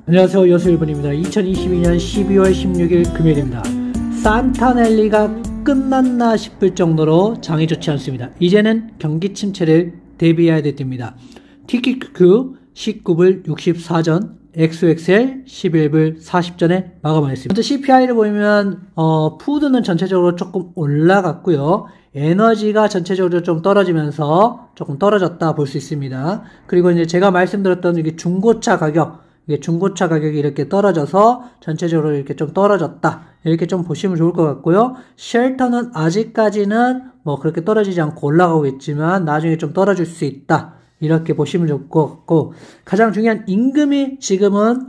안녕하세요. 여수일본입니다. 2022년 12월 16일 금요일입니다. 산타넬리가 끝났나 싶을 정도로 장이 좋지 않습니다. 이제는 경기 침체를 대비해야 됩니다. TQQQ 19불 64전, XXL 11불 40전에 마감하였습니다. 먼저 CPI를 보면 푸드는 전체적으로 조금 올라갔고요. 에너지가 전체적으로 좀 떨어지면서 조금 떨어졌다 볼 수 있습니다. 그리고 이제 제가 말씀드렸던 이게 중고차 가격이 이렇게 떨어져서 전체적으로 이렇게 좀 떨어졌다. 이렇게 좀 보시면 좋을 것 같고요. 쉘터는 아직까지는 뭐 그렇게 떨어지지 않고 올라가고 있지만 나중에 좀 떨어질 수 있다. 이렇게 보시면 좋을 것 같고, 가장 중요한 임금이 지금은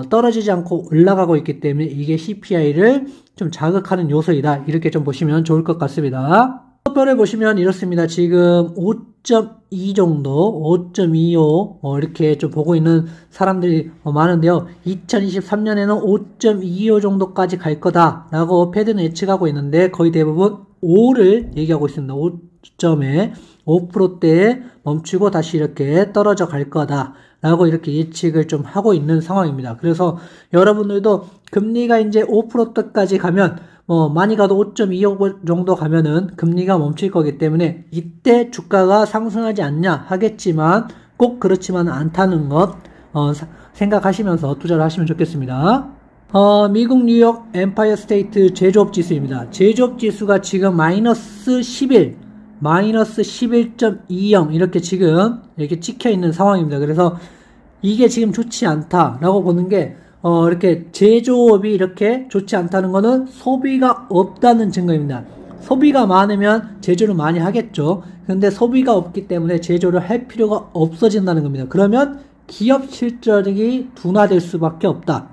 떨어지지 않고 올라가고 있기 때문에 이게 CPI를 좀 자극하는 요소이다. 이렇게 좀 보시면 좋을 것 같습니다. 별을 보시면 이렇습니다. 지금 5.2 정도, 5.25 이렇게 좀 보고 있는 사람들이 많은데요. 2023년에는 5.25 정도까지 갈 거다라고 패드는 예측하고 있는데 거의 대부분 5를 얘기하고 있습니다. 5점에 5%대에 멈추고 다시 이렇게 떨어져 갈 거다라고 이렇게 예측을 좀 하고 있는 상황입니다. 그래서 여러분들도 금리가 이제 5%대까지 가면 많이 가도 5.25 정도 가면은 금리가 멈출 거기 때문에 이때 주가가 상승하지 않냐 하겠지만 꼭 그렇지만 않다는 것 생각하시면서 투자를 하시면 좋겠습니다. 미국 뉴욕 엠파이어 스테이트 제조업 지수입니다. 제조업 지수가 지금 마이너스 11.20 이렇게 지금 이렇게 찍혀 있는 상황입니다. 그래서 이게 지금 좋지 않다라고 보는 게 이렇게 제조업이 이렇게 좋지 않다는 거는 소비가 없다는 증거입니다. 소비가 많으면 제조를 많이 하겠죠. 근데 소비가 없기 때문에 제조를 할 필요가 없어진다는 겁니다. 그러면 기업 실적이 둔화될 수밖에 없다.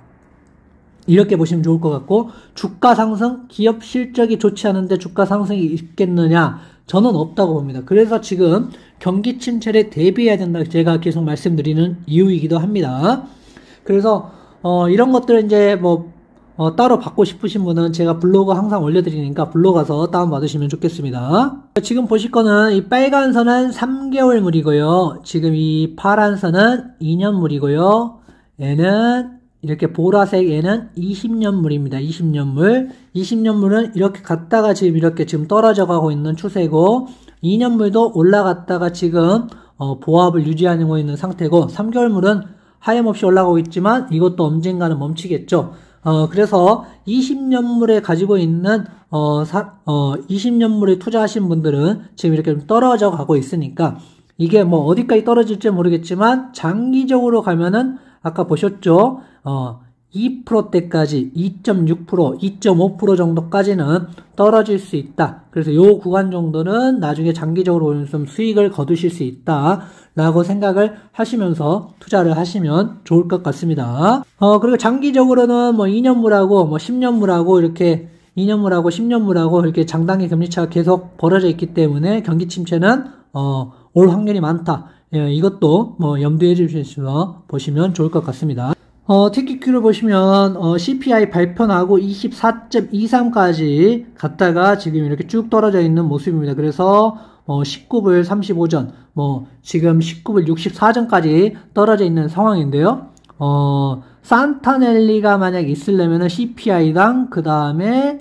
이렇게 보시면 좋을 것 같고, 주가 상승, 기업 실적이 좋지 않은데 주가 상승이 있겠느냐? 저는 없다고 봅니다. 그래서 지금 경기 침체를 대비해야 된다. 제가 계속 말씀드리는 이유이기도 합니다. 그래서 이런 것들을 이제 따로 받고 싶으신 분은 제가 블로그 항상 올려드리니까 블로그 가서 다운받으시면 좋겠습니다. 지금 보실 거는 이 빨간 선은 3개월물이고요. 지금 이 파란 선은 2년물이고요. 얘는 이렇게 보라색 얘는 20년물입니다. 20년물은 이렇게 갔다가 지금 떨어져 가고 있는 추세고, 2년물도 올라갔다가 지금 보합을 유지하고 있는 상태고, 3개월물은 하염없이 올라가고 있지만 이것도 언젠가는 멈추겠죠. 그래서 20년물에 가지고 있는 20년물에 투자하신 분들은 지금 이렇게 좀 떨어져 가고 있으니까 이게 어디까지 떨어질지 모르겠지만 장기적으로 가면은 아까 보셨죠? 2%대까지 2.6%, 2.5% 정도까지는 떨어질 수 있다. 그래서 요 구간 정도는 나중에 장기적으로 좀 수익을 거두실 수 있다 라고 생각을 하시면서 투자를 하시면 좋을 것 같습니다. 그리고 장기적으로는 2년물하고 10년물하고 이렇게 2년물하고 10년물하고 이렇게 장단기 금리차가 계속 벌어져 있기 때문에 경기 침체는 올 확률이 많다. 이것도 염두에 주시면서 보시면 좋을 것 같습니다. TQQ를 보시면 CPI 발표나고 24.23까지 갔다가 지금 이렇게 쭉 떨어져 있는 모습입니다. 그래서 19불 35전, 지금 19불 64전까지 떨어져 있는 상황인데요. 산타넬리가 만약 있으려면은 CPI당 그 다음에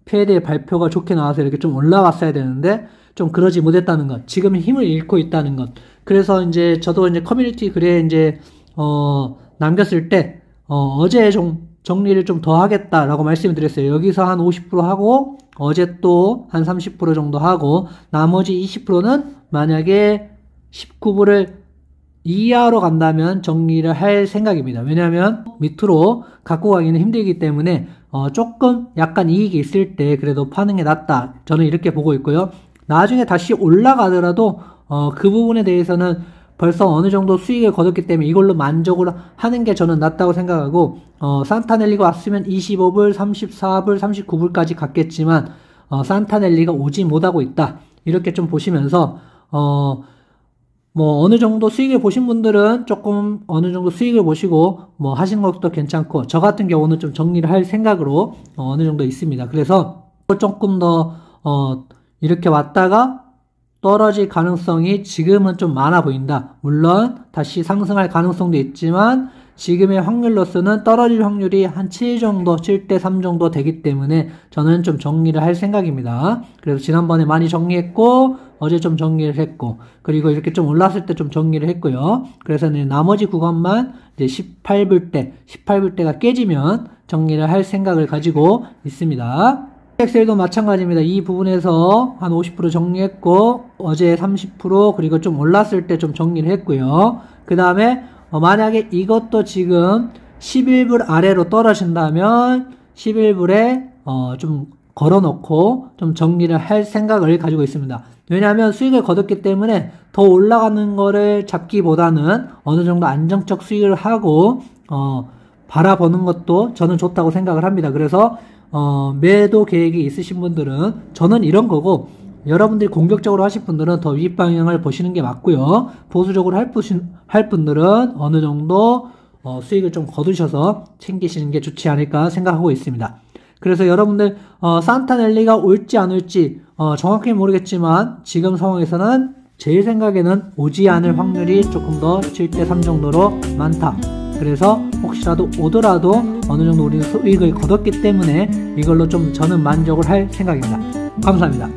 패드의 발표가 좋게 나와서 이렇게 좀 올라왔어야 되는데 좀 그러지 못했다는 것, 지금 힘을 잃고 있다는 것. 그래서 이제 저도 이제 커뮤니티 글에 이제 남겼을 때 어제 정리를 좀 더 하겠다라고 말씀을 드렸어요. 여기서 한 50% 하고 어제 또 한 30% 정도 하고 나머지 20%는 만약에 19불을 이하로 간다면 정리를 할 생각입니다. 왜냐하면 밑으로 갖고 가기는 힘들기 때문에 조금 약간 이익이 있을 때 그래도 파는 게 낫다. 저는 이렇게 보고 있고요. 나중에 다시 올라가더라도 그 부분에 대해서는 벌써 어느 정도 수익을 거뒀기 때문에 이걸로 만족을 하는 게 저는 낫다고 생각하고, 산타넬리가 왔으면 25불, 34불, 39불까지 갔겠지만 산타넬리가 오지 못하고 있다. 이렇게 좀 보시면서 어느 정도 수익을 보신 분들은 조금 어느 정도 수익을 보시고 하시는 것도 괜찮고, 저 같은 경우는 좀 정리를 할 생각으로 어느 정도 있습니다. 그래서 조금 더 이렇게 왔다가 떨어질 가능성이 지금은 좀 많아 보인다. 물론 다시 상승할 가능성도 있지만 지금의 확률로서는 떨어질 확률이 한 7 정도, 7대 3 정도 되기 때문에 저는 좀 정리를 할 생각입니다. 그래서 지난번에 많이 정리했고, 어제 좀 정리를 했고, 그리고 이렇게 좀 올랐을 때 좀 정리를 했고요. 그래서 나머지 구간만 이제 18불대가 깨지면 정리를 할 생각을 가지고 있습니다. 엑셀도 마찬가지입니다. 이 부분에서 한 50% 정리했고, 어제 30%, 그리고 좀 올랐을 때 좀 정리를 했고요. 그 다음에 만약에 이것도 지금 11불 아래로 떨어진다면 11불에 좀 걸어놓고 좀 정리를 할 생각을 가지고 있습니다. 왜냐하면 수익을 거뒀기 때문에 더 올라가는 거를 잡기보다는 어느 정도 안정적 수익을 하고 바라보는 것도 저는 좋다고 생각을 합니다. 그래서 매도 계획이 있으신 분들은 저는 이런 거고, 여러분들이 공격적으로 하실 분들은 더 윗방향을 보시는 게 맞고요. 보수적으로 할 분들은 어느 정도 수익을 좀 거두셔서 챙기시는 게 좋지 않을까 생각하고 있습니다. 그래서 여러분들 산타넬리가 올지 안 올지 정확히 모르겠지만 지금 상황에서는 제 생각에는 오지 않을 확률이 조금 더 7대 3 정도로 많다. 그래서 혹시라도 오더라도 어느 정도 우리는 수익을 거뒀기 때문에 이걸로 좀 저는 만족을 할 생각입니다. 감사합니다.